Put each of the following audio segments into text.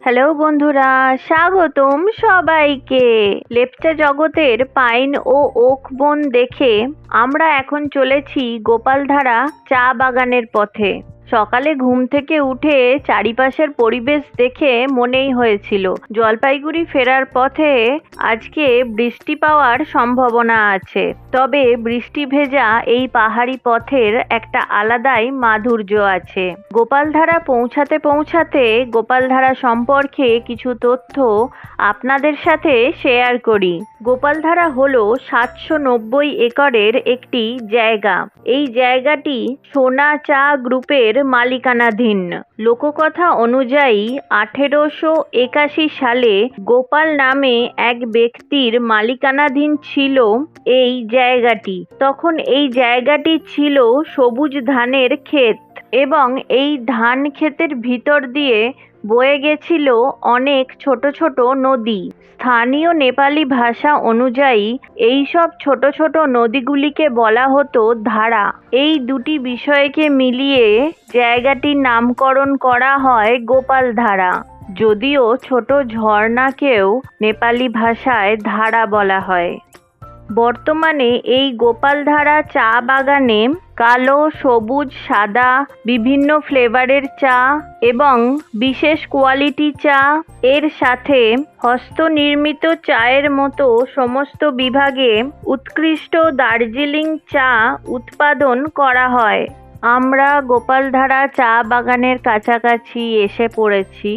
Hello বন্ধুরা, স্বাগতম সবাইকে। লেপচা জগতের পাইন ও ওক বন দেখে আমরা এখন চলেছি গোপালধারা চা বাগানের পথে। সকালে ঘুম থেকে উঠে চারিপাশের পরিবেশ দেখে মনেই হয়েছিল জলপাইগুড়ি ফেরার পথে আজকে বৃষ্টি পাওয়ার সম্ভাবনা আছে। তবে বৃষ্টি ভেজা এই পাহাড়ি পথের একটা আলাদাই মাধুর্য আছে। গোপালধারা পৌঁছাতে পৌঁছাতে গোপালধারা সম্পর্কে কিছু তথ্য আপনাদের সাথে শেয়ার করি। গোপালধারা হলো 790 একরের একটি জায়গা। এই জায়গাটি সোনা চা গ্রুপের মালিকানাধীন। লোককথা অনুযায়ী 1881 সালে গোপাল নামে এক ব্যক্তির মালিকানাধীন ছিল এই জায়গাটি। তখন এই জায়গাটি ছিল সবুজ ধানের ক্ষেত এবং এই ধান ক্ষেতের ভিতর দিয়ে বয়ে গেছিল অনেক ছোট ছোট নদী। স্থানীয় নেপালি ভাষা অনুযায়ী এই সব ছোট ছোট নদীগুলিকে বলা হতো ধারা। এই দুটি বিষয়কে মিলিয়ে জায়গাটির নামকরণ করা হয় গোপালধারা। যদিও ছোট ঝর্ণাকেও নেপালি ভাষায় ধারা বলা হয়। বর্তমানে এই গোপালধারা চা বাগানে কালো, সবুজ, সাদা বিভিন্ন ফ্লেভারের চা এবং বিশেষ কোয়ালিটি চা এর সাথে হস্তনির্মিত চায়ের মতো সমস্ত বিভাগে উৎকৃষ্ট দার্জিলিং চা উৎপাদন করা হয়। আমরা গোপালধারা চা বাগানের কাছাকাছি এসে পড়েছি,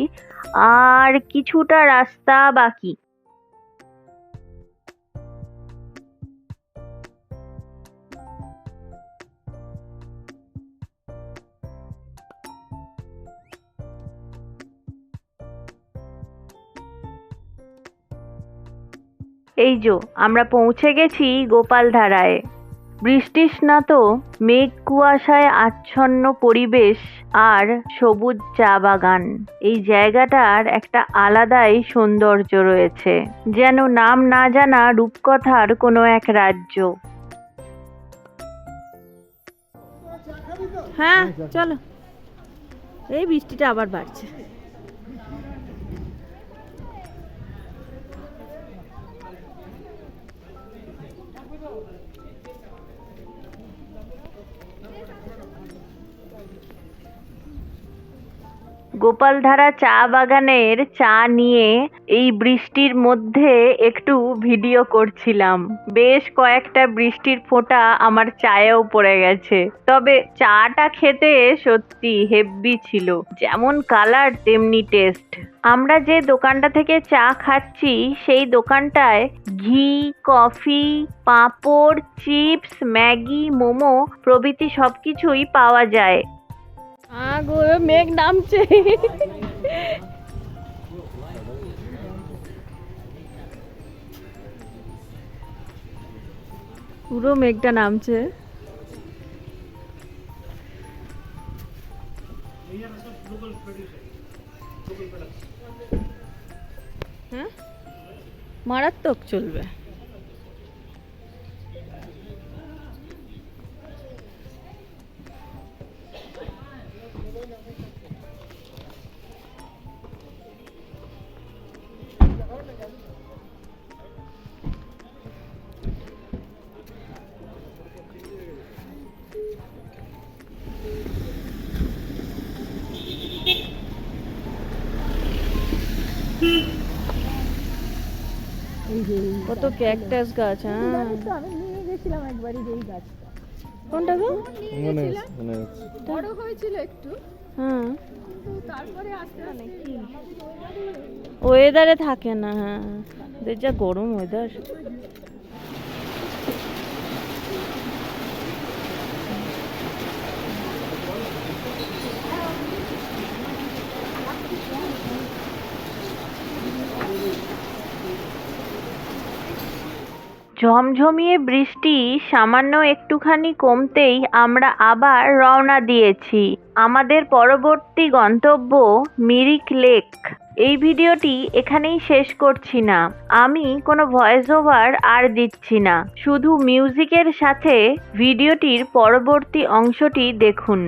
আর কিছুটা রাস্তা বাকি। এই যে আমরা পৌঁছে গেছি গোপালধারায়। বৃষ্টিস্নাত মেঘ কুয়াশায় আচ্ছন্ন পরিবেশ আর সবুজ চা বাগান। এই জায়গাটার একটা আলাদাই সৌন্দর্য রয়েছে, যেন নাম না জানা রূপকথার কোনো এক রাজ্য। হ্যাঁ চলো, এই বৃষ্টিটা আবার বাড়ছে। গোপালধারা চা বাগানের চা নিয়ে এই বৃষ্টির মধ্যে একটু ভিডিও করছিলাম। বেশ কয়েকটা বৃষ্টির ফোঁটা আমার চায়েও পড়ে গেছে। তবে চাটা খেতে সত্যি হেব্বি ছিল, যেমন কালার তেমনি টেস্ট। আমরা যে দোকানটা থেকে চা খাচ্ছি সেই দোকানটায় ঘি, কফি, পাঁপড়, চিপস, ম্যাগি, মোমো প্রভৃতি সবকিছুই পাওয়া যায়। আগো মেঘ নামছে। পুরো মেঘটা নামছে। হ্যাঁ, মারাত্মক চলবে। কত ক্যাকটাস গাছ। হ্যাঁ, আমি নিয়ে গেছিলাম একবারই এই গাছটা। কোনটা গো? মনে আছে, বড় হয়েছিল একটু। হ্যাঁ, তারপরে আস্তে আস্তে ওয়েদারে থাকে না। হ্যাঁ, যা গরম ওয়েদার। ঝমঝমিয়ে বৃষ্টি সামান্য একটুখানি কমতেই আমরা আবার রওনা দিয়েছি আমাদের পরবর্তী গন্তব্য মিরিক লেক। এই ভিডিওটি এখানেই শেষ করছি না। আমি কোনো ভয়েস ওভার আর দিচ্ছি না, শুধু মিউজিকের সাথে ভিডিওটির পরবর্তী অংশটি দেখুন।